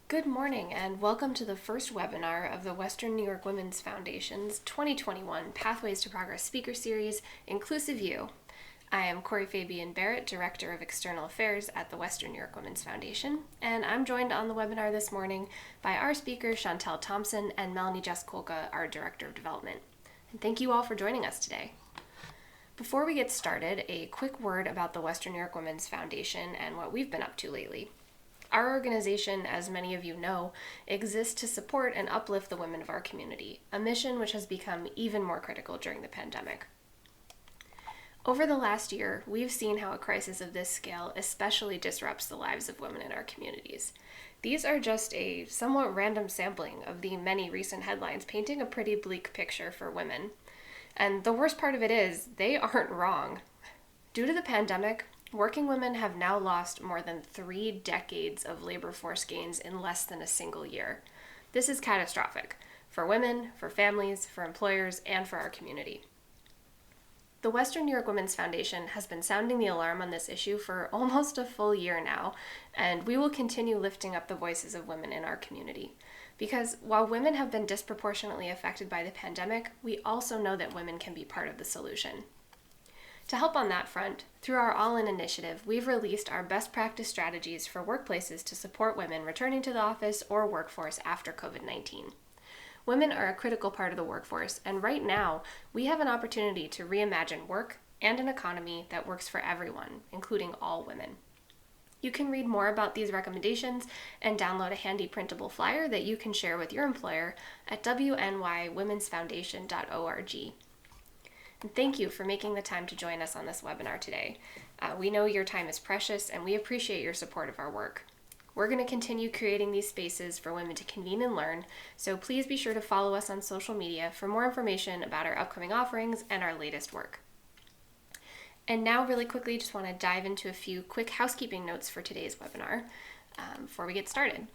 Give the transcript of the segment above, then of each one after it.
Good morning and welcome to the first webinar of the Western New York Women's Foundation's 2021 Pathways to Progress speaker series, Inclusive You. I am Corey Fabian Barrett, Director of External Affairs at the Western New York Women's Foundation, and I'm joined on the webinar this morning by our speakers Chantele Thompson and Melanie Jaskolka, our Director of Development. And thank you all for joining us today. Before we get started, a quick word about the Western New York Women's Foundation and what we've been up to lately. Our organization, as many of you know, exists to support and uplift the women of our community, a mission which has become even more critical during the pandemic. Over the last year, we've seen how a crisis of this scale especially disrupts the lives of women in our communities. These are just a somewhat random sampling of the many recent headlines painting a pretty bleak picture for women. And the worst part of it is, they aren't wrong. Due to the pandemic, working women have now lost more than 3 decades of labor force gains in less than a single year. This is catastrophic for women, for families, for employers, and for our community. The Western New York Women's Foundation has been sounding the alarm on this issue for almost a full year now, and we will continue lifting up the voices of women in our community. Because while women have been disproportionately affected by the pandemic, we also know that women can be part of the solution. To help on that front, through our All In initiative, we've released our best practice strategies for workplaces to support women returning to the office or workforce after COVID-19. Women are a critical part of the workforce, and right now, we have an opportunity to reimagine work and an economy that works for everyone, including all women. You can read more about these recommendations and download a handy printable flyer that you can share with your employer at wnywomensfoundation.org. And thank you for making the time to join us on this webinar today. We know your time is precious and we appreciate your support of our work. We're going to continue creating these spaces for women to convene and learn, so please be sure to follow us on social media for more information about our upcoming offerings and our latest work. And now really quickly, just want to dive into a few quick housekeeping notes for today's webinar before we get started.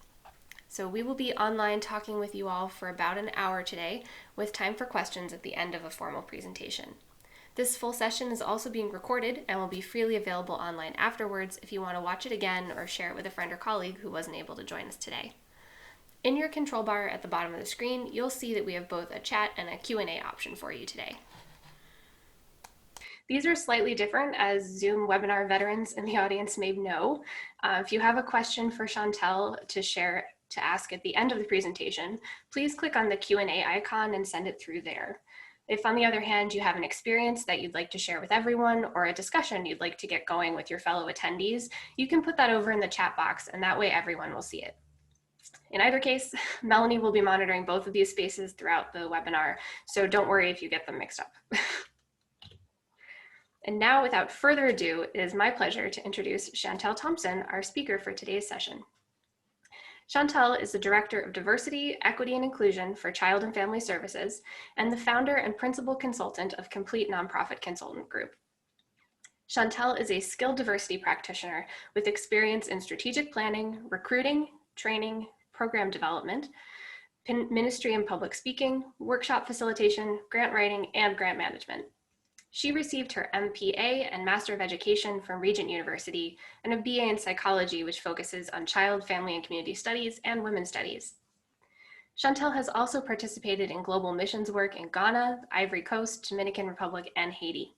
So we will be online talking with you all for about an hour today, with time for questions at the end of a formal presentation. This full session is also being recorded and will be freely available online afterwards if you want to watch it again or share it with a friend or colleague who wasn't able to join us today. In your control bar at the bottom of the screen, you'll see that we have both a chat and a Q&A option for you today. These are slightly different, as Zoom webinar veterans in the audience may know. If you have a question for Chantele to ask at the end of the presentation, please click on the Q&A icon and send it through there. If, on the other hand, you have an experience that you'd like to share with everyone or a discussion you'd like to get going with your fellow attendees, you can put that over in the chat box, and that way everyone will see it. In either case, Melanie will be monitoring both of these spaces throughout the webinar, so don't worry if you get them mixed up. And now, without further ado, it is my pleasure to introduce Chantele Thompson, our speaker for today's session. Chantele is the Director of Diversity, Equity, and Inclusion for Child and Family Services and the founder and principal consultant of Complete Nonprofit Consultant Group. Chantele is a skilled diversity practitioner with experience in strategic planning, recruiting, training, program development, ministry and public speaking, workshop facilitation, grant writing, and grant management. She received her MPA and Master of Education from Regent University and a BA in Psychology, which focuses on child, family, and community studies and women's studies. Chantele has also participated in global missions work in Ghana, Ivory Coast, Dominican Republic, and Haiti.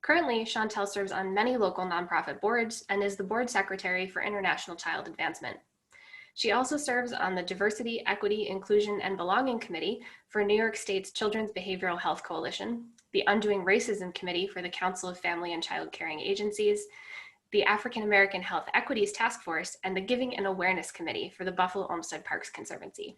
Currently, Chantele serves on many local nonprofit boards and is the board secretary for International Child Advancement. She also serves on the Diversity, Equity, Inclusion, and Belonging Committee for New York State's Children's Behavioral Health Coalition, the Undoing Racism Committee for the Council of Family and Child Caring Agencies, the African American Health Equities Task Force, and the Giving and Awareness Committee for the Buffalo Olmsted Parks Conservancy.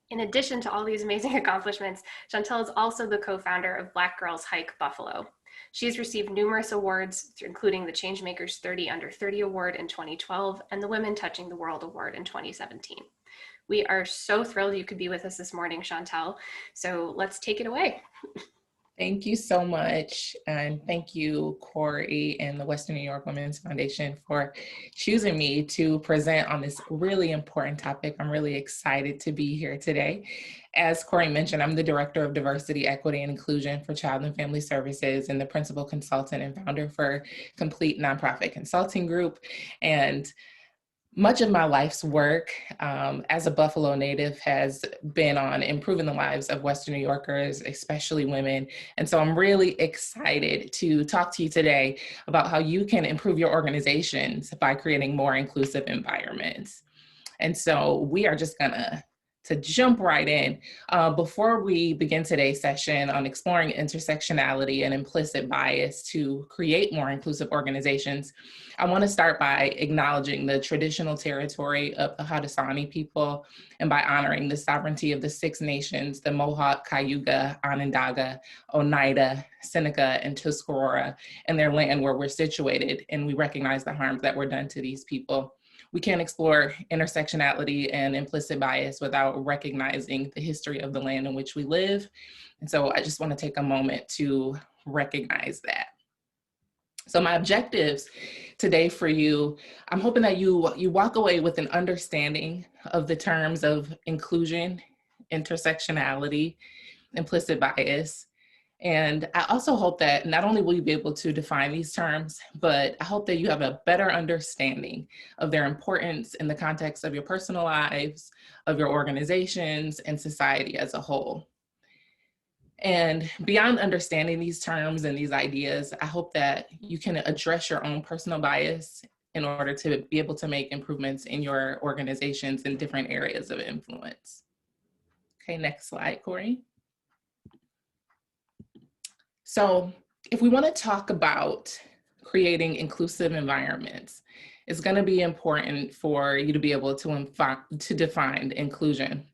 In addition to all these amazing accomplishments, Chantele is also the co-founder of Black Girls Hike Buffalo. She's received numerous awards, including the Changemakers 30 Under 30 Award in 2012 and the Women Touching the World Award in 2017. We are so thrilled you could be with us this morning, Chantele. So let's take it away. Thank you so much. And thank you, Corey and the Western New York Women's Foundation for choosing me to present on this really important topic. I'm really excited to be here today. As Corey mentioned, I'm the Director of Diversity, Equity, and Inclusion for Child and Family Services and the Principal Consultant and Founder for Complete Nonprofit Consulting Group. And Much of my life's work as a Buffalo native has been on improving the lives of Western New Yorkers, especially women. And so I'm really excited to talk to you today about how you can improve your organizations by creating more inclusive environments. And so we are just gonna jump right in. Before we begin today's session on exploring intersectionality and implicit bias to create more inclusive organizations, I want to start by acknowledging the traditional territory of the Haudenosaunee people and by honoring the sovereignty of the Six Nations, the Mohawk, Cayuga, Onondaga, Oneida, Seneca, and Tuscarora, and their land where we're situated, and we recognize the harms that were done to these people. We can't explore intersectionality and implicit bias without recognizing the history of the land in which we live. And so I just want to take a moment to recognize that. So my objectives today for you, I'm hoping that you walk away with an understanding of the terms of inclusion, intersectionality, implicit bias. And I also hope that not only will you be able to define these terms, but I hope that you have a better understanding of their importance in the context of your personal lives, of your organizations, and society as a whole. And beyond understanding these terms and these ideas, I hope that you can address your own personal bias in order to be able to make improvements in your organizations in different areas of influence. Okay, next slide, Corey. So if we want to talk about creating inclusive environments, it's going to be important for you to be able to define inclusion.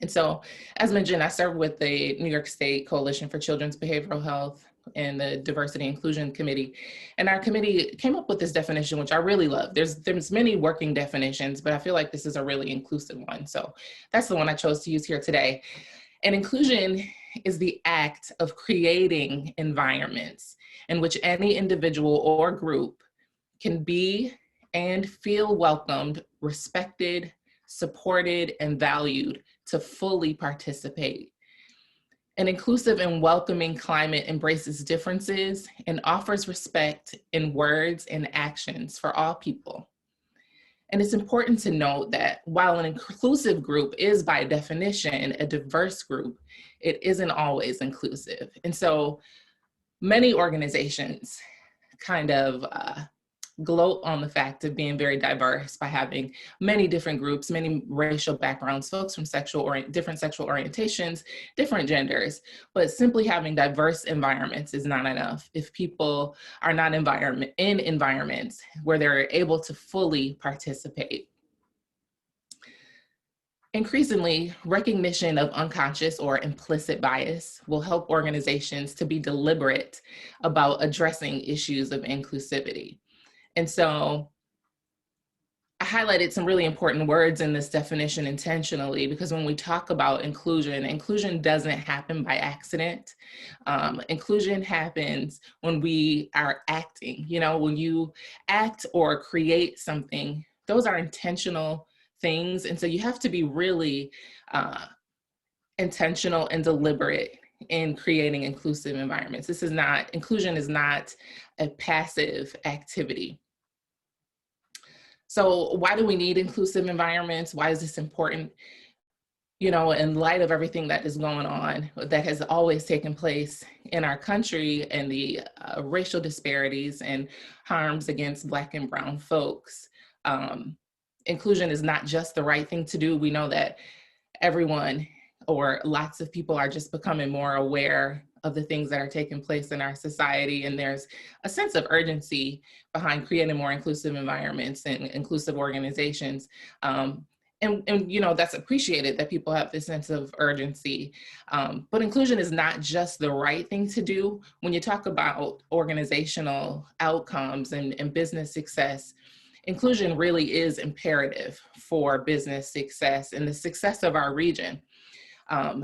And so, as mentioned, I serve with the New York State Coalition for Children's Behavioral Health and the Diversity Inclusion Committee. And our committee came up with this definition, which I really love. There's many working definitions, but I feel like this is a really inclusive one. So that's the one I chose to use here today. And inclusion is the act of creating environments in which any individual or group can be and feel welcomed, respected, supported, and valued to fully participate. An inclusive and welcoming climate embraces differences and offers respect in words and actions for all people. And it's important to note that while an inclusive group is by definition a diverse group, it isn't always inclusive. And so many organizations kind of gloat on the fact of being very diverse by having many different groups, many racial backgrounds, folks from different sexual orientations, different genders, but simply having diverse environments is not enough if people are not in environments where they're able to fully participate. Increasingly, recognition of unconscious or implicit bias will help organizations to be deliberate about addressing issues of inclusivity. And so I highlighted some really important words in this definition intentionally because when we talk about inclusion doesn't happen by accident. Inclusion happens when we are acting. You know, when you act or create something, those are intentional things. And so you have to be really intentional and deliberate in creating inclusive environments. Inclusion is not a passive activity. So why do we need inclusive environments? Why is this important? You know, in light of everything that is going on, that has always taken place in our country and the racial disparities and harms against Black and Brown folks, inclusion is not just the right thing to do. We know that everyone or lots of people are just becoming more aware of the things that are taking place in our society. And there's a sense of urgency behind creating more inclusive environments and inclusive organizations. And you know, that's appreciated that people have this sense of urgency. But inclusion is not just the right thing to do. When you talk about organizational outcomes and business success, inclusion really is imperative for business success and the success of our region.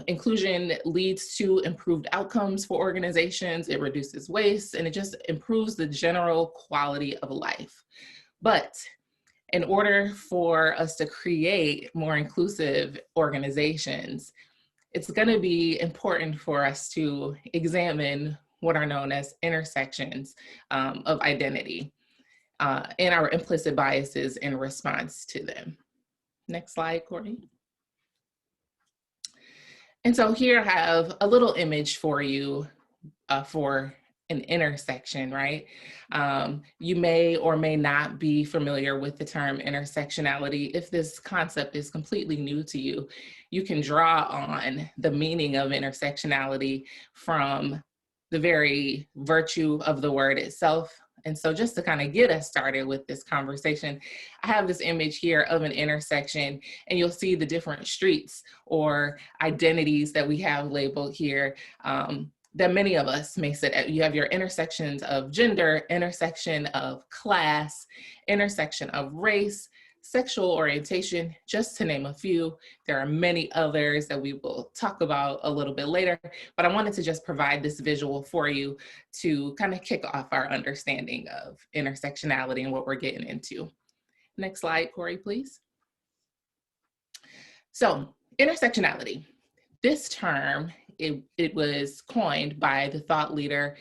Inclusion leads to improved outcomes for organizations, it reduces waste, and it just improves the general quality of life. But in order for us to create more inclusive organizations, it's going to be important for us to examine what are known as intersections of identity. and our implicit biases in response to them. Next slide, Courtney. And so here I have a little image for you for an intersection, right? You may or may not be familiar with the term intersectionality. If this concept is completely new to you, you can draw on the meaning of intersectionality from the very virtue of the word itself. And so just to kind of get us started with this conversation, I have this image here of an intersection, and you'll see the different streets or identities that we have labeled here that many of us may sit at. You have your intersections of gender, intersection of class, intersection of race, sexual orientation, just to name a few. There are many others that we will talk about a little bit later, but I wanted to just provide this visual for you to kind of kick off our understanding of intersectionality and what we're getting into. Next slide, Corey, please. So, intersectionality. This term, it was coined by the thought leader,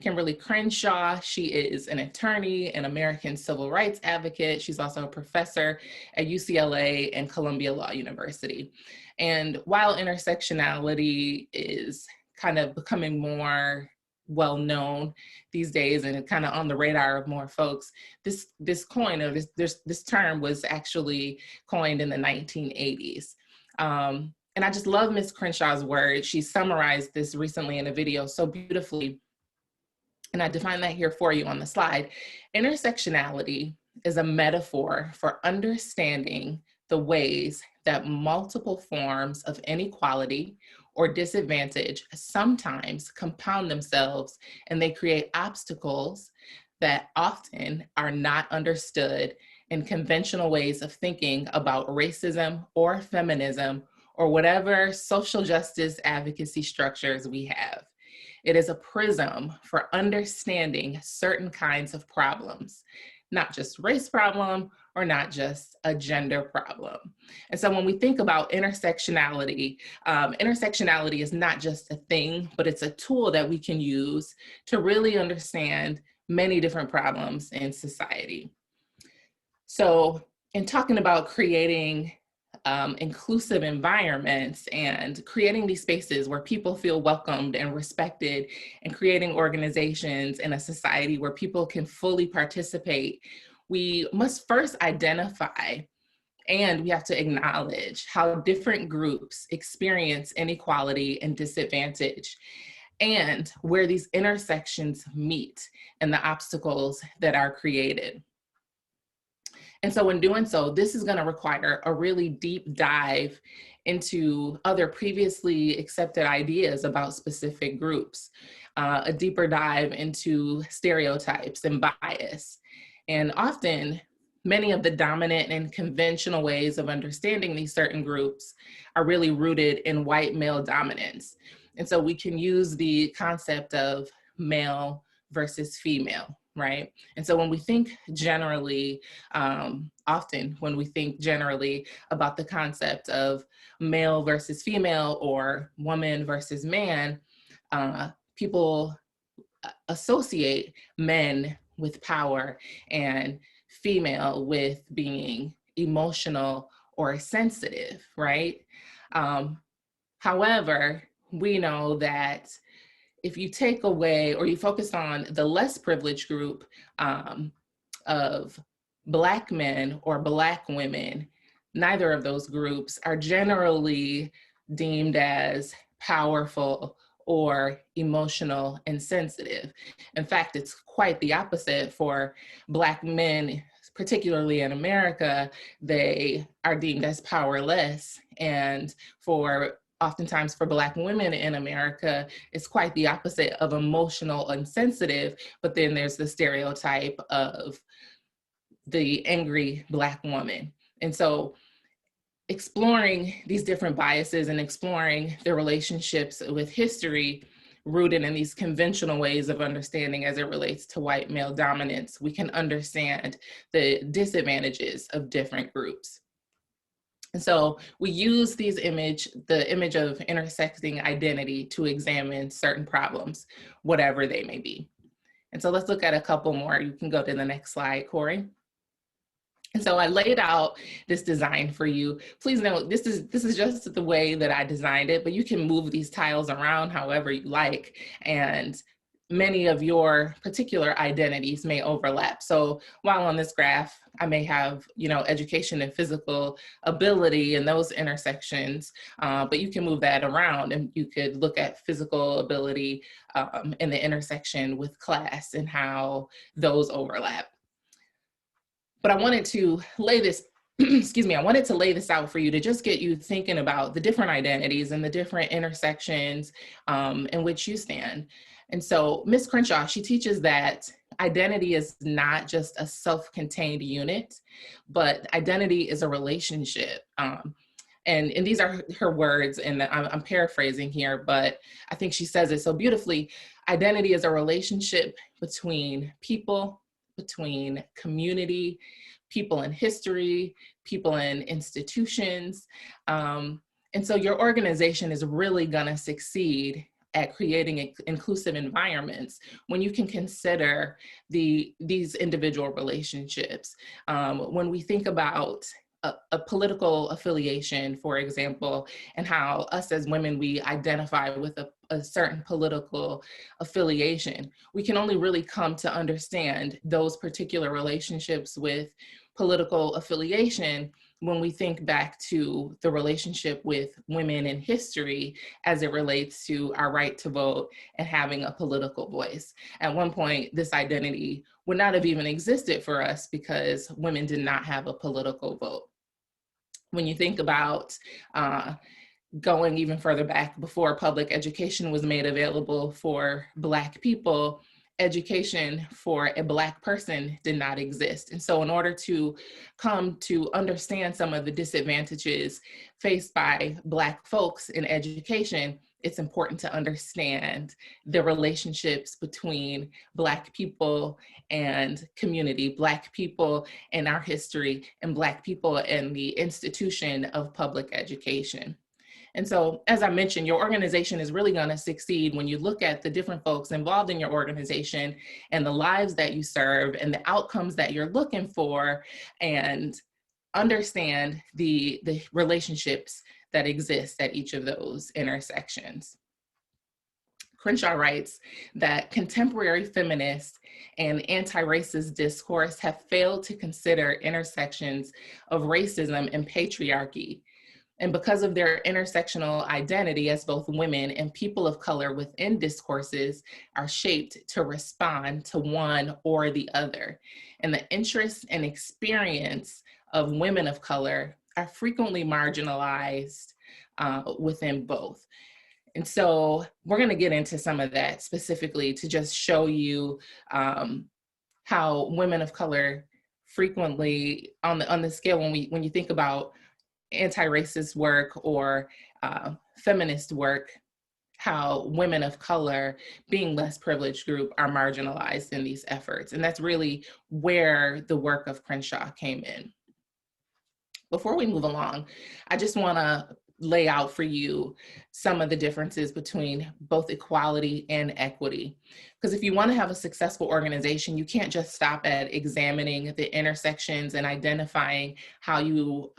Kimberly Crenshaw. She is an attorney, an American civil rights advocate. She's also a professor at UCLA and Columbia Law University. And while intersectionality is kind of becoming more well known these days and kind of on the radar of more folks, this term was actually coined in the 1980s. And I just love Ms. Crenshaw's words. She summarized this recently in a video so beautifully, and I define that here for you on the slide. Intersectionality is a metaphor for understanding the ways that multiple forms of inequality or disadvantage sometimes compound themselves, and they create obstacles that often are not understood in conventional ways of thinking about racism or feminism or whatever social justice advocacy structures we have. It is a prism for understanding certain kinds of problems, not just race problem or not just a gender problem. And so when we think about intersectionality, intersectionality is not just a thing, but it's a tool that we can use to really understand many different problems in society. So in talking about creating inclusive environments and creating these spaces where people feel welcomed and respected, and creating organizations in a society where people can fully participate, we must first identify and we have to acknowledge how different groups experience inequality and disadvantage, and where these intersections meet and the obstacles that are created. And so in doing so, this is going to require a really deep dive into other previously accepted ideas about specific groups, a deeper dive into stereotypes and bias. And often, many of the dominant and conventional ways of understanding these certain groups are really rooted in white male dominance. And so we can use the concept of male versus female, right? And so when we think generally, often when we think generally about the concept of male versus female or woman versus man, people associate men with power and female with being emotional or sensitive, right? However, we know that if you take away or you focus on the less privileged group of Black men or Black women, neither of those groups are generally deemed as powerful or emotional and sensitive. In fact, it's quite the opposite for Black men, particularly in America. They are deemed as powerless, and oftentimes for Black women in America, it's quite the opposite of emotional and sensitive, but then there's the stereotype of the angry Black woman. And so exploring these different biases and exploring their relationships with history rooted in these conventional ways of understanding as it relates to white male dominance, we can understand the disadvantages of different groups. And so we use the image of intersecting identity to examine certain problems, whatever they may be. And so let's look at a couple more. You can go to the next slide, Corey. And so I laid out this design for you. Please note, this is just the way that I designed it, but you can move these tiles around however you like. And many of your particular identities may overlap. So while on this graph, I may have, education and physical ability and those intersections, but you can move that around and you could look at physical ability in the intersection with class and how those overlap. But I wanted to lay this, I wanted to lay this out for you to just get you thinking about the different identities and the different intersections in which you stand. And so Ms. Crenshaw, she teaches that identity is not just a self-contained unit, but identity is a relationship. And these are her words, and I'm paraphrasing here, but I think she says it so beautifully. Identity is a relationship between people, between community, people in history, people in institutions. And so your organization is really gonna succeed at creating inclusive environments when you can consider these individual relationships. When we think about a political affiliation, for example, and how us as women, we identify with a certain political affiliation, we can only really come to understand those particular relationships with political affiliation when we think back to the relationship with women in history as it relates to our right to vote and having a political voice. At one point, this identity would not have even existed for us because women did not have a political vote. When you think about going even further back, before public education was made available for Black people, education for a Black person did not exist. And so in order to come to understand some of the disadvantages faced by Black folks in education, it's important to understand the relationships between Black people and community, Black people and our history, and Black people and the institution of public education. And so, as I mentioned, your organization is really going to succeed when you look at the different folks involved in your organization and the lives that you serve and the outcomes that you're looking for, and understand the relationships that exist at each of those intersections. Crenshaw writes that contemporary feminist and anti-racist discourse have failed to consider intersections of racism and patriarchy. And because of their intersectional identity as both women and people of color within discourses are shaped to respond to one or the other. And the interests and experience of women of color are frequently marginalized within both. And so we're going to get into some of that specifically to just show you how women of color frequently on the scale, when you think about anti-racist work or feminist work, how women of color, being less privileged group, are marginalized in these efforts. And that's really where the work of Crenshaw came in. Before we move along, I just want to lay out for you some of the differences between both equality and equity. Because if you want to have a successful organization, you can't just stop at examining the intersections and identifying how you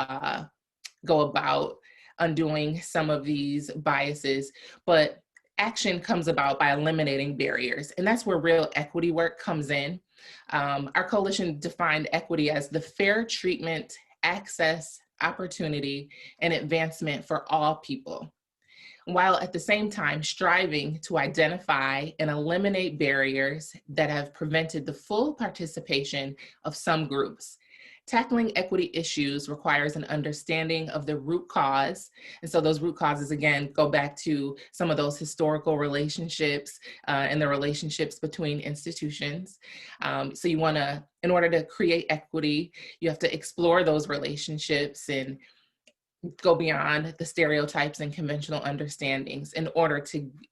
go about undoing some of these biases, but action comes about by eliminating barriers. And that's where real equity work comes in. Our coalition defined equity as the fair treatment, access, opportunity, and advancement for all people, while at the same time striving to identify and eliminate barriers that have prevented the full participation of some groups. Tackling equity issues requires an understanding of the root cause. And so those root causes, again, go back to some of those historical relationships and the relationships between institutions. So you want to, in order to create equity, you have to explore those relationships and go beyond the stereotypes and conventional understandings in order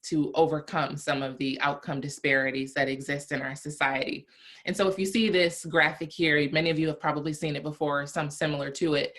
to overcome some of the outcome disparities that exist in our society. And so if you see this graphic here, many of you have probably seen it before, some similar to it.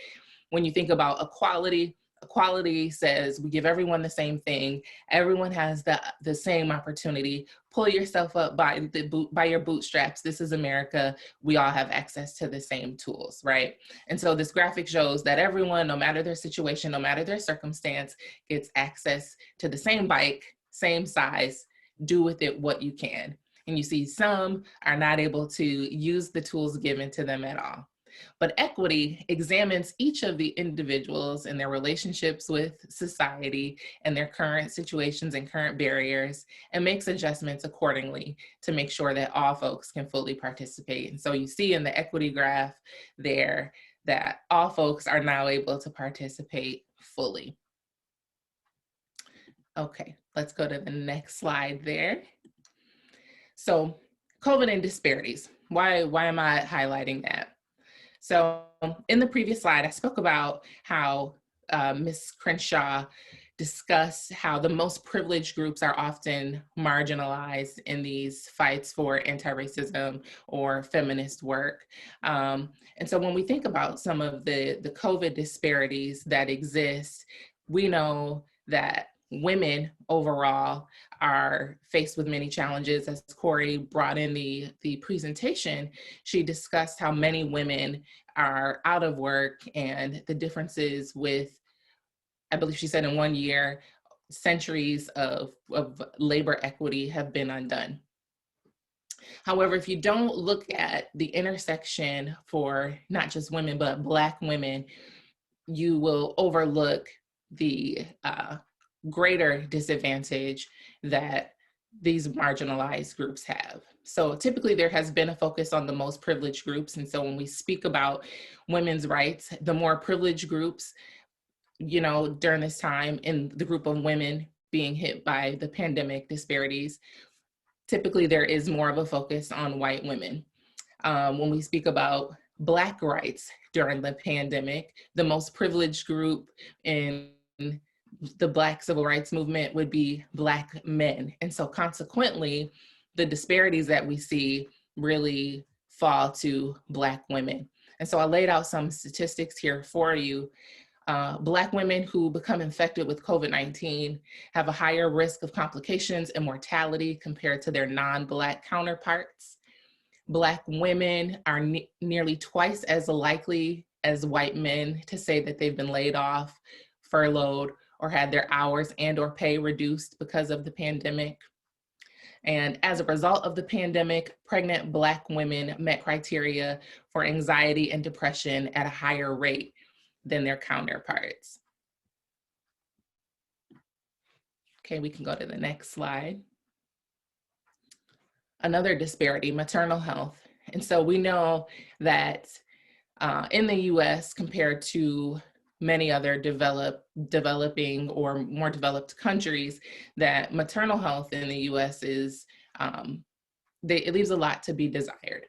When you think about equality, Equality says we give everyone the same thing. Everyone has the same opportunity. Pull yourself up by your bootstraps. This is America. We all have access to the same tools, right? And so this graphic shows that everyone, no matter their situation, no matter their circumstance, gets access to the same bike, same size. Do with it what you can. And you see some are not able to use the tools given to them at all. But equity examines each of the individuals and their relationships with society and their current situations and current barriers, and makes adjustments accordingly to make sure that all folks can fully participate. And so you see in the equity graph there that all folks are now able to participate fully. Okay, let's go to the next slide there. So COVID and disparities. Why am I highlighting that? So in the previous slide, I spoke about how Ms. Crenshaw discussed how the most privileged groups are often marginalized in these fights for anti-racism or feminist work. And so when we think about some of the COVID disparities that exist, we know that women overall are faced with many challenges. As Corey brought in the presentation, she discussed how many women are out of work and the differences with, I believe she said in 1 year, centuries of labor equity have been undone. However, if you don't look at the intersection for not just women, but Black women, you will overlook the greater disadvantage that these marginalized groups have. So typically there has been a focus on the most privileged groups. And so when we speak about women's rights, the more privileged groups, during this time in the group of women being hit by the pandemic disparities, typically there is more of a focus on white women. When we speak about Black rights during the pandemic, the most privileged group in the Black civil rights movement would be Black men. And so consequently, the disparities that we see really fall to Black women. And so I laid out some statistics here for you. Black women who become infected with COVID-19 have a higher risk of complications and mortality compared to their non-Black counterparts. Black women are nearly twice as likely as white men to say that they've been laid off, furloughed, or had their hours and or pay reduced because of the pandemic. And as a result of the pandemic, pregnant Black women met criteria for anxiety and depression at a higher rate than their counterparts. Okay, we can go to the next slide. Another disparity, maternal health. And so we know that in the US, compared to many other developing or more developed countries, that maternal health in the US is, it leaves a lot to be desired.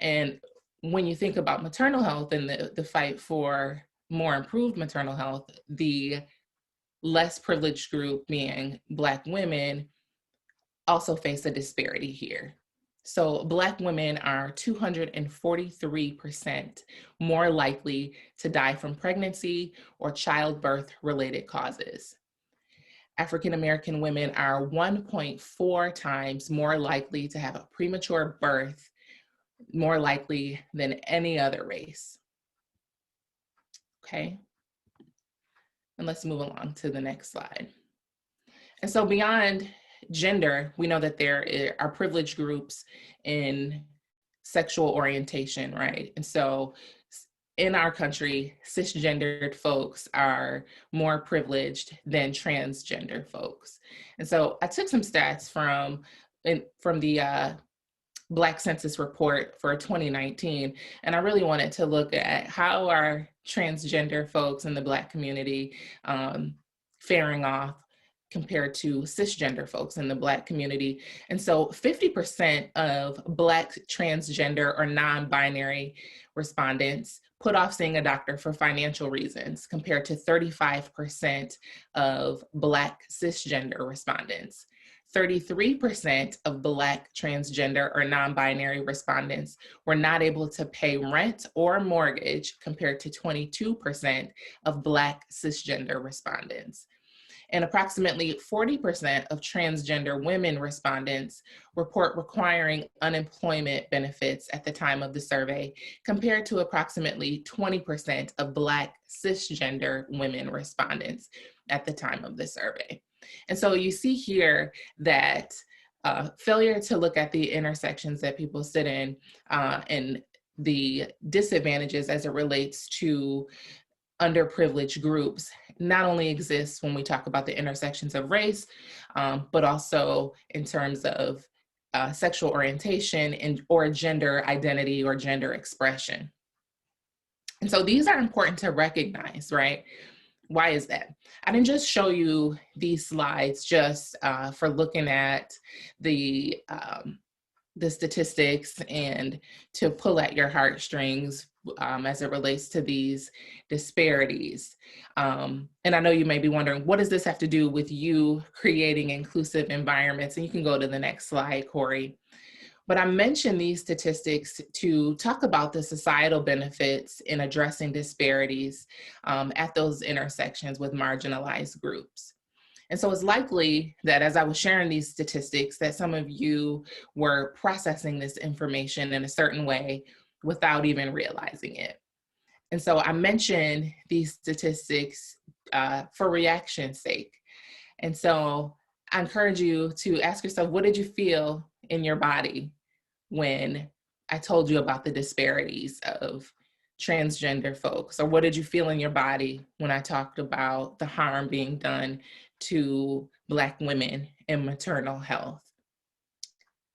And when you think about maternal health and the fight for more improved maternal health, the less privileged group, being Black women, also face a disparity here. So Black women are 243% more likely to die from pregnancy or childbirth related causes. African American women are 1.4 times more likely to have a premature birth, more likely than any other race. Okay, and let's move along to the next slide. And so beyond gender, we know that there are privileged groups in sexual orientation, right? And so in our country, cisgendered folks are more privileged than transgender folks. And so I took some stats from the Black Census report for 2019, and I really wanted to look at how are transgender folks in the Black community faring off compared to cisgender folks in the Black community. And so 50% of Black transgender or non-binary respondents put off seeing a doctor for financial reasons, compared to 35% of Black cisgender respondents. 33% of Black transgender or non-binary respondents were not able to pay rent or mortgage, compared to 22% of Black cisgender respondents. And approximately 40% of transgender women respondents report requiring unemployment benefits at the time of the survey, compared to approximately 20% of Black cisgender women respondents at the time of the survey. And so you see here that failure to look at the intersections that people sit in and the disadvantages as it relates to underprivileged groups not only exists when we talk about the intersections of race, but also in terms of sexual orientation and or gender identity or gender expression. And so these are important to recognize, right? Why is that? I didn't just show you these slides just for looking at the statistics and to pull at your heartstrings as it relates to these disparities. And I know you may be wondering, what does this have to do with you creating inclusive environments? And you can go to the next slide, Corey. But I mentioned these statistics to talk about the societal benefits in addressing disparities at those intersections with marginalized groups. And so it's likely that as I was sharing these statistics, that some of you were processing this information in a certain way without even realizing it. And so I mentioned these statistics for reaction's sake. And so I encourage you to ask yourself, what did you feel in your body when I told you about the disparities of transgender folks? Or what did you feel in your body when I talked about the harm being done to Black women in maternal health?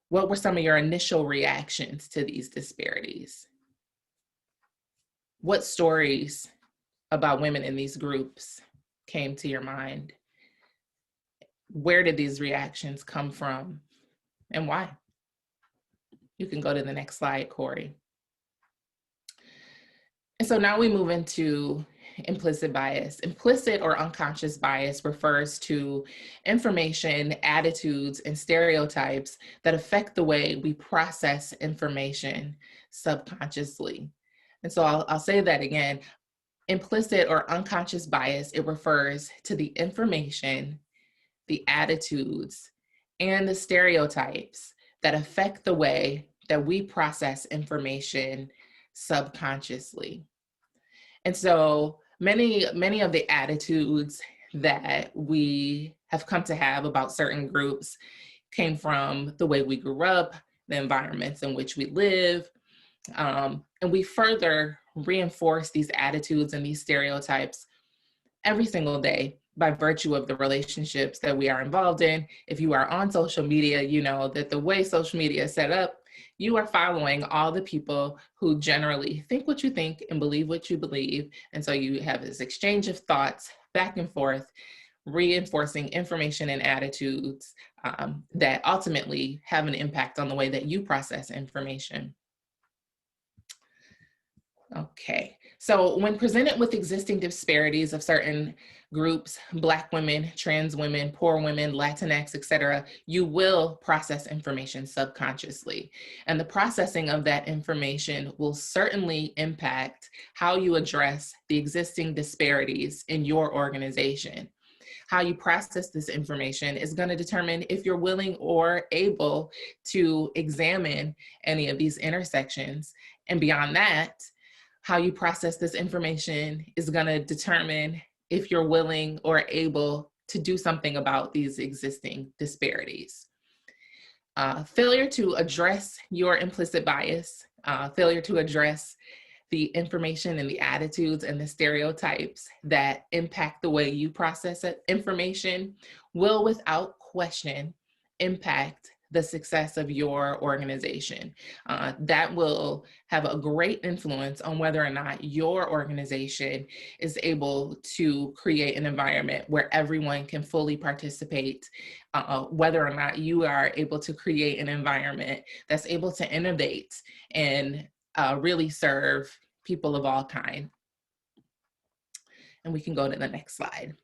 What were some of your initial reactions to these disparities? What stories about women in these groups came to your mind? Where did these reactions come from and why? You can go to the next slide, Corey. And so now we move into implicit bias. Implicit or unconscious bias refers to information, attitudes, and stereotypes that affect the way we process information subconsciously. And so I'll say that again. Implicit or unconscious bias, it refers to the information, the attitudes, and the stereotypes that affect the way that we process information subconsciously. And so many of the attitudes that we have come to have about certain groups came from the way we grew up, the environments in which we live, and we further reinforce these attitudes and these stereotypes every single day by virtue of the relationships that we are involved in. If you are on social media, you know that the way social media is set up, you are following all the people who generally think what you think and believe what you believe. And so you have this exchange of thoughts back and forth, reinforcing information and attitudes that ultimately have an impact on the way that you process information. Okay, so when presented with existing disparities of certain groups, Black women, trans women, poor women, Latinx, et cetera, you will process information subconsciously. And the processing of that information will certainly impact how you address the existing disparities in your organization. How you process this information is going to determine if you're willing or able to examine any of these intersections. And beyond that, how you process this information is going to determine if you're willing or able to do something about these existing disparities. Failure to address your implicit bias, failure to address the information and the attitudes and the stereotypes that impact the way you process information will, without question, impact the success of your organization. That will have a great influence on whether or not your organization is able to create an environment where everyone can fully participate, whether or not you are able to create an environment that's able to innovate and really serve people of all kinds. And we can go to the next slide.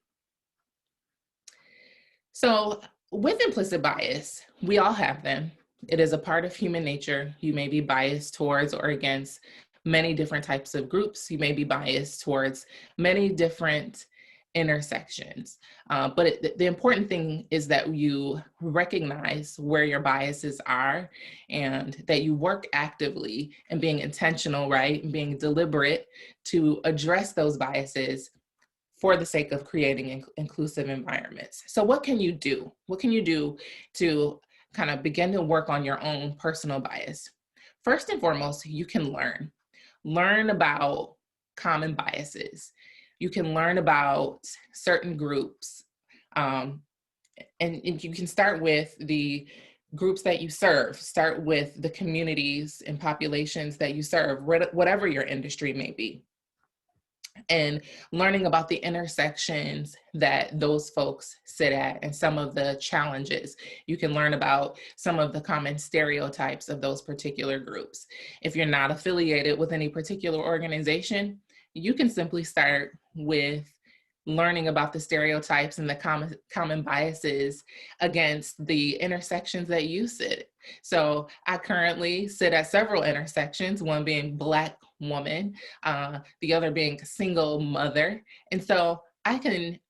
So with implicit bias, we all have them. It is a part of human nature. You may be biased towards or against many different types of groups. You may be biased towards many different intersections. The important thing is that you recognize where your biases are and that you work actively and being intentional, right? And being deliberate to address those biases for the sake of creating inclusive environments. So what can you do? What can you do to kind of begin to work on your own personal bias? First and foremost, you can learn about common biases. You can learn about certain groups. And you can start with the groups that you serve, start with the communities and populations that you serve, whatever your industry may be, and learning about the intersections that those folks sit at and some of the challenges. You can learn about some of the common stereotypes of those particular groups. If you're not affiliated with any particular organization, you can simply start with learning about the stereotypes and the common biases against the intersections that you sit. So I currently sit at several intersections, one being Black woman, the other being single mother. And so I can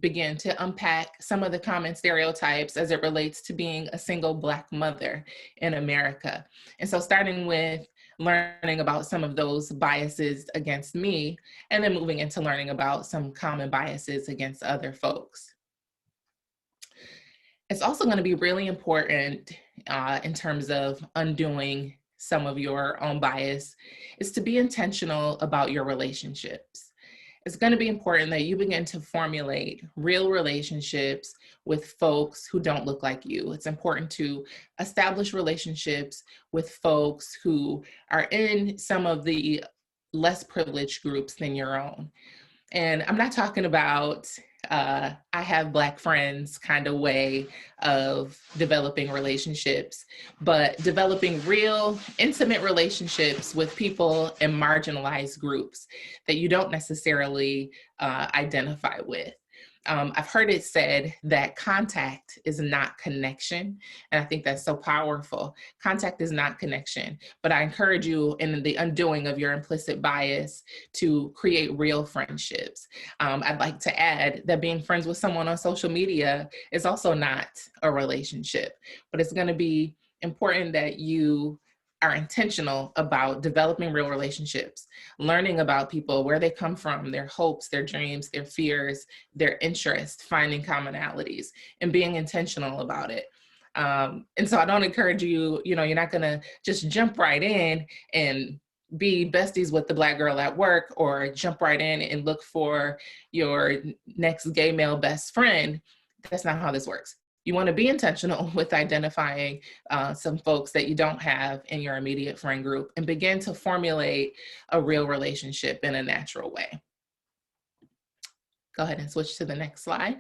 begin to unpack some of the common stereotypes as it relates to being a single Black mother in America. And so starting with learning about some of those biases against me, and then moving into learning about some common biases against other folks. It's also going to be really important in terms of undoing some of your own bias is to be intentional about your relationships. It's going to be important that you begin to formulate real relationships with folks who don't look like you. It's important to establish relationships with folks who are in some of the less privileged groups than your own. And I'm not talking about I have Black friends kind of way of developing relationships, but developing real intimate relationships with people in marginalized groups that you don't necessarily identify with. I've heard it said that contact is not connection. And I think that's so powerful. Contact is not connection, but I encourage you in the undoing of your implicit bias to create real friendships. I'd like to add that being friends with someone on social media is also not a relationship, but it's going to be important that you are intentional about developing real relationships, learning about people, where they come from, their hopes, their dreams, their fears, their interests, finding commonalities, and being intentional about it. And so I don't encourage you, you're not going to just jump right in and be besties with the Black girl at work or jump right in and look for your next gay male best friend. That's not how this works. You want to be intentional with identifying some folks that you don't have in your immediate friend group and begin to formulate a real relationship in a natural way. Go ahead and switch to the next slide.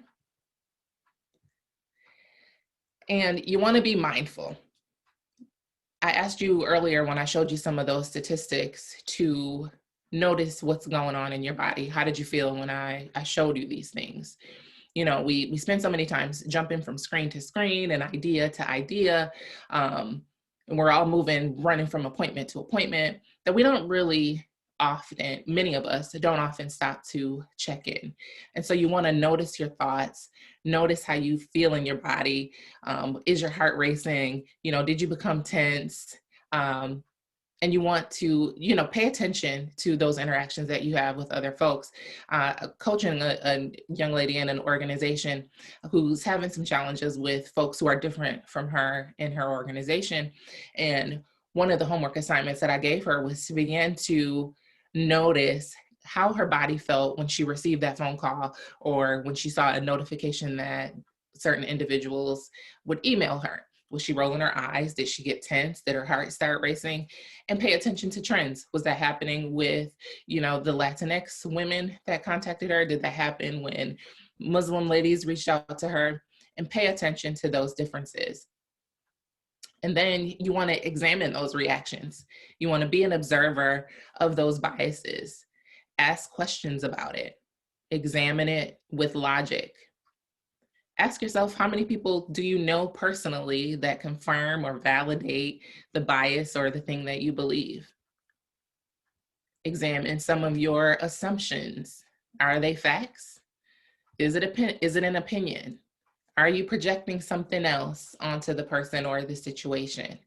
And you want to be mindful. I asked you earlier when I showed you some of those statistics to notice what's going on in your body. How did you feel when I showed you these things? We spend so many times jumping from screen to screen and idea to idea. And we're all running from appointment to appointment that we don't really often, many of us don't often stop to check in. And so you want to notice your thoughts, notice how you feel in your body. Is your heart racing? Did you become tense? And you want to, pay attention to those interactions that you have with other folks. Coaching a young lady in an organization who's having some challenges with folks who are different from her in her organization. And one of the homework assignments that I gave her was to begin to notice how her body felt when she received that phone call or when she saw a notification that certain individuals would email her. Was she rolling her eyes? Did she get tense? Did her heart start racing? And pay attention to trends. Was that happening with, the Latinx women that contacted her? Did that happen when Muslim ladies reached out to her? And pay attention to those differences. And then you want to examine those reactions. You want to be an observer of those biases. Ask questions about it. Examine it with logic. Ask yourself, how many people do you know personally that confirm or validate the bias or the thing that you believe? Examine some of your assumptions. Are they facts? Is it an opinion? Are you projecting something else onto the person or the situation?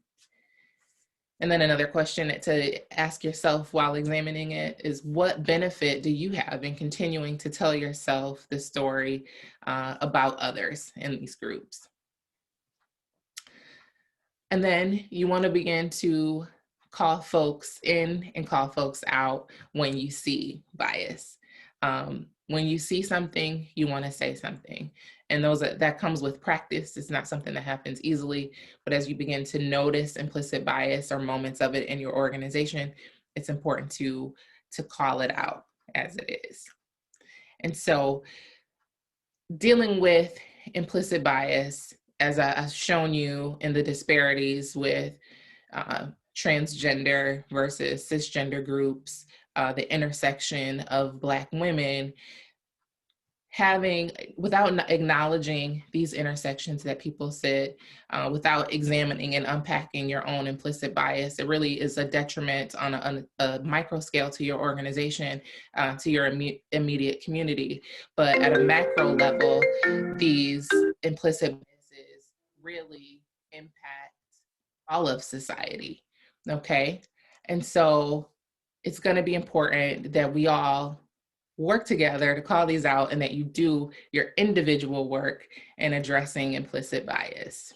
And then another question to ask yourself while examining it is, what benefit do you have in continuing to tell yourself the story about others in these groups? And then you want to begin to call folks in and call folks out when you see bias. When you see something, you want to say something. And that comes with practice. It's not something that happens easily, but as you begin to notice implicit bias or moments of it in your organization, it's important to call it out as it is. And so dealing with implicit bias, as I've shown you in the disparities with transgender versus cisgender groups, the intersection of Black women, without acknowledging these intersections that people sit, without examining and unpacking your own implicit bias, it really is a detriment on a micro scale to your organization, to your immediate community. But at a macro level, these implicit biases really impact all of society, okay? And so it's gonna be important that we all work together to call these out and that you do your individual work in addressing implicit bias.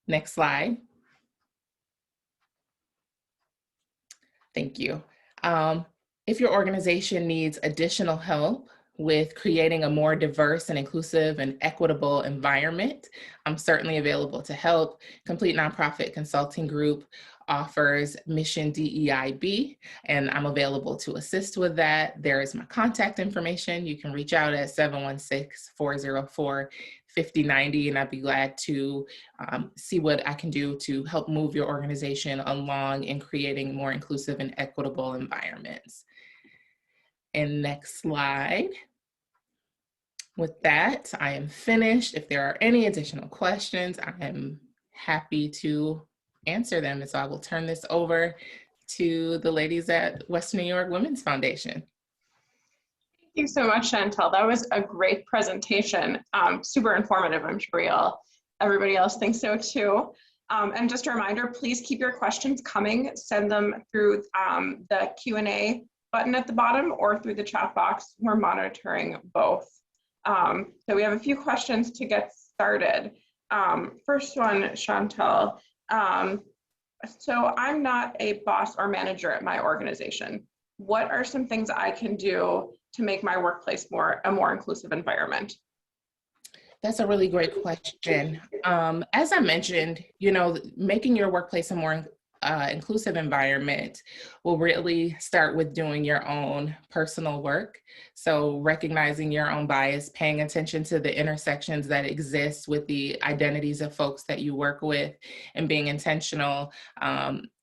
Next slide. Thank you. If your organization needs additional help with creating a more diverse and inclusive and equitable environment, I'm certainly available to help. Complete Nonprofit Consulting Group offers Mission DEIB, and I'm available to assist with that. There is my contact information. You can reach out at 716-404-5090, and I'd be glad to see what I can do to help move your organization along in creating more inclusive and equitable environments. And next slide. With that, I am finished. If there are any additional questions, I am happy to answer them. And so I will turn this over to the ladies at Western New York Women's Foundation. Thank you so much, Chantele. That was a great presentation. Super informative. I'm sure everybody else thinks so too. And just a reminder, please keep your questions coming. Send them through the Q&A button at the bottom or through the chat box. We're monitoring both. So we have a few questions to get started. First one, Chantele. So I'm not a boss or manager at my organization. What are some things I can do to make my workplace a more inclusive environment? That's a really great question. As I mentioned, making your workplace a more inclusive environment will really start with doing your own personal work. So recognizing your own bias, paying attention to the intersections that exist with the identities of folks that you work with, and being intentional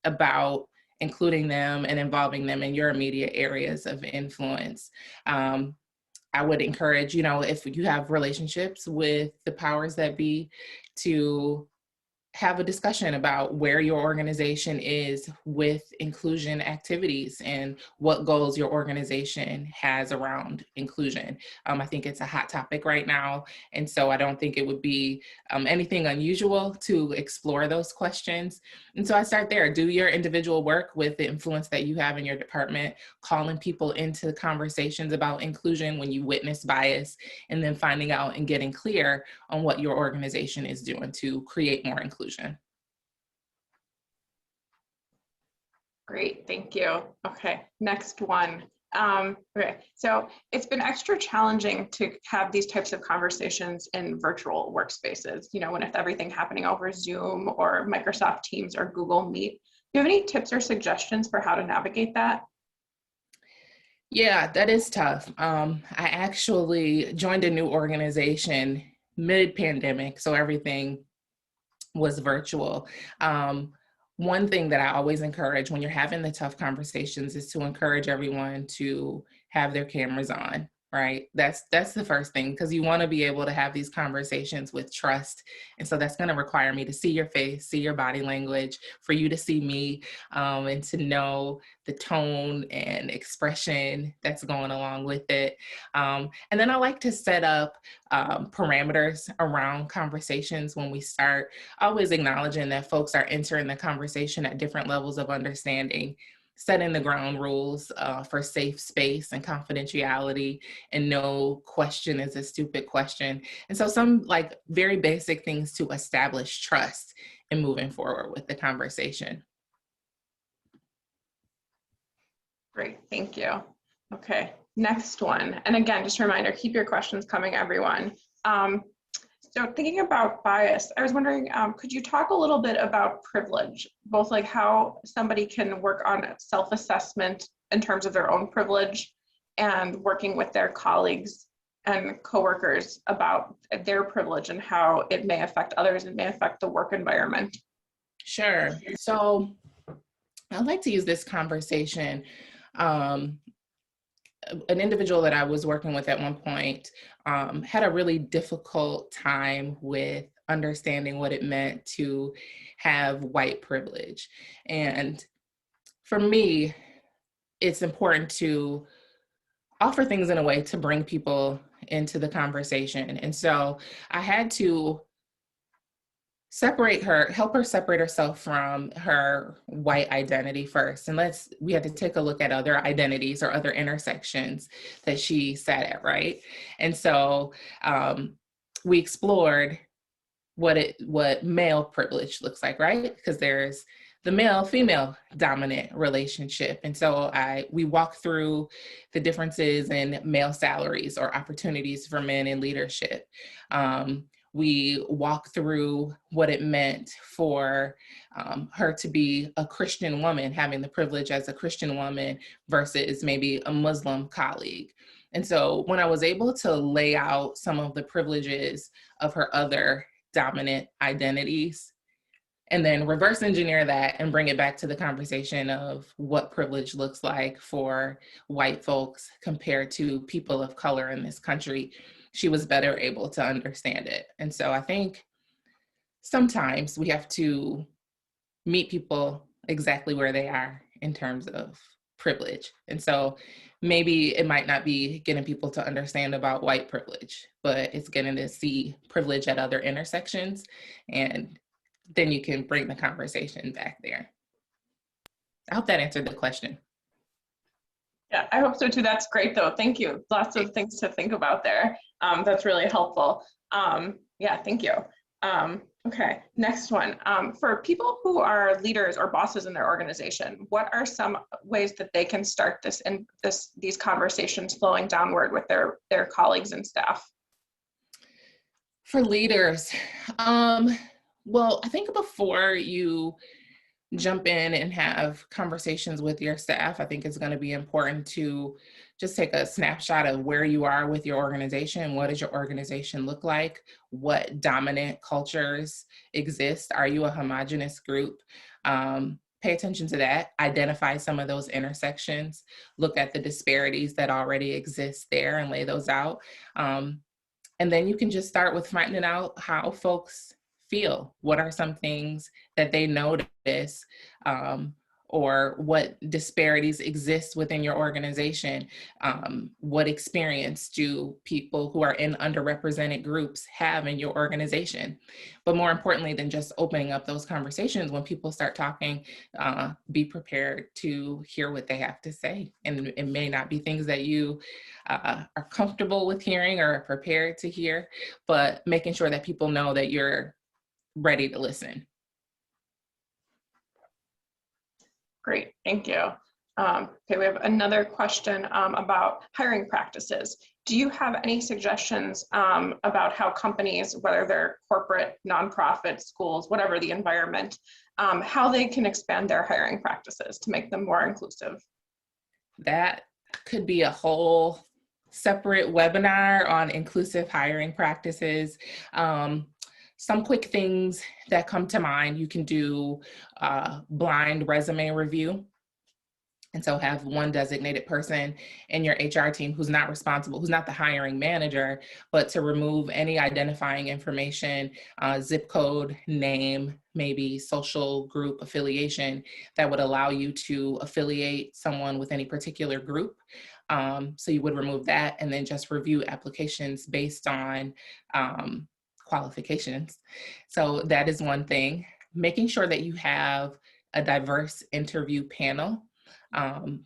about including them and involving them in your immediate areas of influence. I would encourage, if you have relationships with the powers that be, to have a discussion about where your organization is with inclusion activities and what goals your organization has around inclusion. I think it's a hot topic right now. And so I don't think it would be anything unusual to explore those questions. And so I start there. Do your individual work with the influence that you have in your department, calling people into conversations about inclusion when you witness bias, and then finding out and getting clear on what your organization is doing to create more inclusion. Great, thank you. Okay, next one. Okay, so it's been extra challenging to have these types of conversations in virtual workspaces, with everything happening over Zoom or Microsoft Teams or Google Meet. Do you have any tips or suggestions for how to navigate that? Yeah, that is tough. I actually joined a new organization mid-pandemic, so everything was virtual. One thing that I always encourage when you're having the tough conversations is to encourage everyone to have their cameras on. right? That's the first thing, because you want to be able to have these conversations with trust. And so that's going to require me to see your face, see your body language, for you to see me, and to know the tone and expression that's going along with it. And then I like to set up parameters around conversations when we start, always acknowledging that folks are entering the conversation at different levels of understanding, setting the ground rules for safe space and confidentiality, and no question is a stupid question. And so some like very basic things to establish trust in moving forward with the conversation. Great, thank you. Okay, next one. And again, just a reminder, keep your questions coming, everyone. So thinking about bias, I was wondering, could you talk a little bit about privilege, both like how somebody can work on self-assessment in terms of their own privilege and working with their colleagues and coworkers about their privilege and how it may affect others and may affect the work environment? Sure. So I'd like to use this conversation. An individual that I was working with at one point had a really difficult time with understanding what it meant to have white privilege. And for me, it's important to offer things in a way to bring people into the conversation. And so I had to help her separate herself from her white identity first. And we had to take a look at other identities or other intersections that she sat at, right? And so we explored what male privilege looks like, right? Because there's the male-female dominant relationship. And so we walked through the differences in male salaries or opportunities for men in leadership. We walked through what it meant for her to be a Christian woman, having the privilege as a Christian woman versus maybe a Muslim colleague. And so when I was able to lay out some of the privileges of her other dominant identities, and then reverse engineer that and bring it back to the conversation of what privilege looks like for white folks compared to people of color in this country, she was better able to understand it. And so I think sometimes we have to meet people exactly where they are in terms of privilege. And so maybe it might not be getting people to understand about white privilege, but it's getting to see privilege at other intersections, and then you can bring the conversation back there. I hope that answered the question. Yeah, I hope so too. That's great though. Thank you. Lots of things to think about there. That's really helpful. Yeah, thank you. Okay, next one. For people who are leaders or bosses in their organization, what are some ways that they can start these conversations flowing downward with their colleagues and staff? For leaders, well, I think before you jump in and have conversations with your staff, I think it's going to be important to just take a snapshot of where you are with your organization. What does your organization look like? What dominant cultures exist? Are you a homogenous group? Pay attention to that, identify some of those intersections, look at the disparities that already exist there and lay those out. And then you can just start with finding out how folks feel. What are some things that they notice, or what disparities exist within your organization? What experience do people who are in underrepresented groups have in your organization? But more importantly than just opening up those conversations, when people start talking, be prepared to hear what they have to say. And it may not be things that you are comfortable with hearing or are prepared to hear, but making sure that people know that you're ready to listen. Great, thank you. Okay, we have another question about hiring practices. Do you have any suggestions about how companies, whether they're corporate, nonprofit, schools, whatever the environment, how they can expand their hiring practices to make them more inclusive? That could be a whole separate webinar on inclusive hiring practices. Some quick things that come to mind: you can do blind resume review. And so have one designated person in your HR team who's not responsible, who's not the hiring manager, but to remove any identifying information, zip code, name, maybe social group affiliation that would allow you to affiliate someone with any particular group. So you would remove that and then just review applications based on qualifications. So that is one thing. Making sure that you have a diverse interview panel.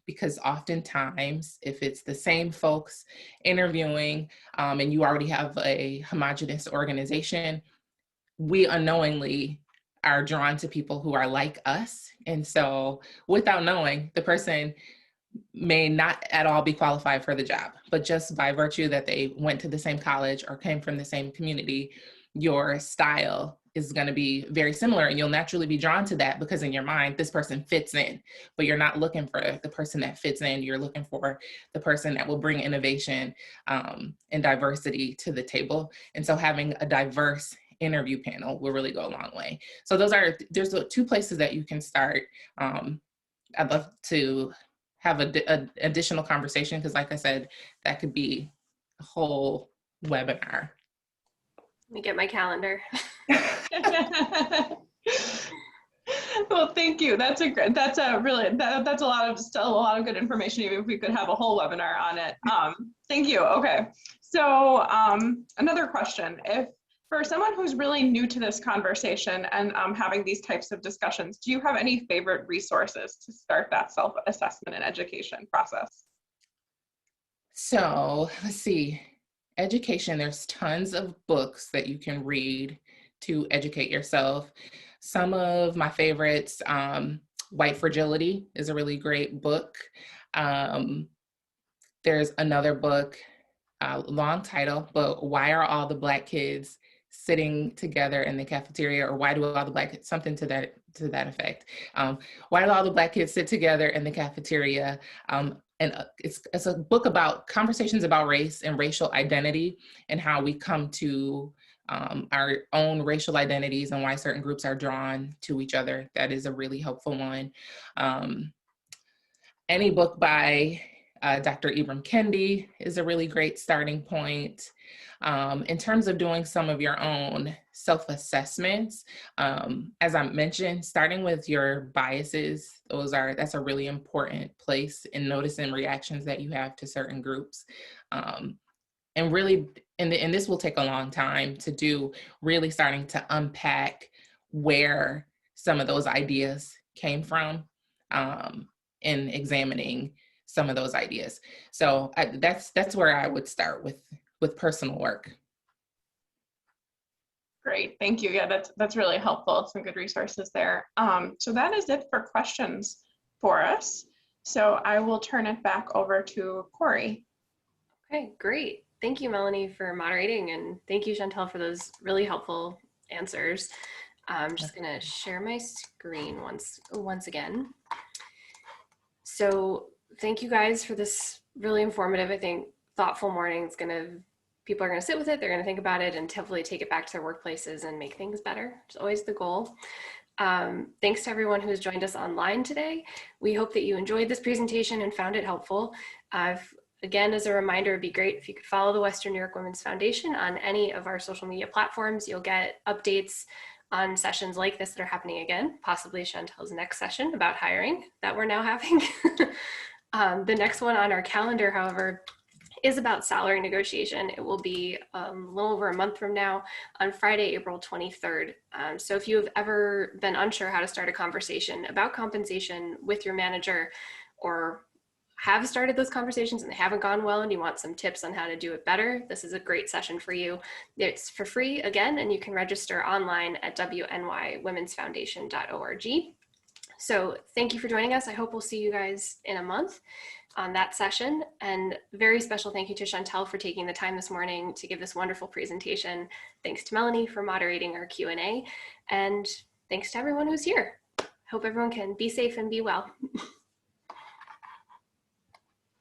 Because oftentimes, if it's the same folks interviewing and you already have a homogenous organization, we unknowingly are drawn to people who are like us. And so without knowing, the person may not at all be qualified for the job, but just by virtue that they went to the same college or came from the same community, your style is going to be very similar, and you'll naturally be drawn to that because in your mind, this person fits in, but you're not looking for the person that fits in. You're looking for the person that will bring innovation and diversity to the table. And so having a diverse interview panel will really go a long way. So there's 2 places that you can start. I'd love to have an additional conversation because, like I said, that could be a whole webinar. Let me get my calendar. Well, thank you. That's a lot of good information, even if we could have a whole webinar on it. Thank you. Okay. So another question, if for someone who's really new to this conversation and having these types of discussions, do you have any favorite resources to start that self-assessment and education process? So let's see. Education, there's tons of books that you can read to educate yourself. Some of my favorites, White Fragility is a really great book. There's another book, long title, but Why Are All the Black Kids Sitting Together in the Cafeteria? Or why do all the Black kids, something to that effect. Why do all the Black kids sit together in the cafeteria? And it's a book about conversations about race and racial identity and how we come to our own racial identities and why certain groups are drawn to each other. That is a really helpful one. Any book by Dr. Ibram Kendi is a really great starting point. In terms of doing some of your own self-assessments, as I mentioned, starting with your biases, that's a really important place in noticing reactions that you have to certain groups. And really, and this will take a long time to do, really starting to unpack where some of those ideas came from in examining some of those ideas. So that's where I would start with personal work. Great, thank you. Yeah, that's really helpful. Some good resources there. So that is it for questions for us. So I will turn it back over to Corey. Okay, great. Thank you, Melanie, for moderating, and thank you, Chantele, for those really helpful answers. I'm just gonna share my screen once again. So thank you guys for this really informative, I think, thoughtful morning. People are gonna sit with it, they're gonna think about it, and hopefully take it back to their workplaces and make things better. It's always the goal. Thanks to everyone who has joined us online today. We hope that you enjoyed this presentation and found it helpful. Again, as a reminder, it'd be great if you could follow the Western New York Women's Foundation on any of our social media platforms. You'll get updates on sessions like this that are happening again, possibly Chantele's next session about hiring that we're now having. The next one on our calendar, however, is about salary negotiation. It will be a little over a month from now on Friday, April 23rd. So if you have ever been unsure how to start a conversation about compensation with your manager, or have started those conversations and they haven't gone well and you want some tips on how to do it better, this is a great session for you. It's for free again, and you can register online at wnywomensfoundation.org. So thank you for joining us. I hope we'll see you guys in a month on that session. And very special thank you to Chantele for taking the time this morning to give this wonderful presentation. Thanks to Melanie for moderating our Q&A. And thanks to everyone who's here. Hope everyone can be safe and be well.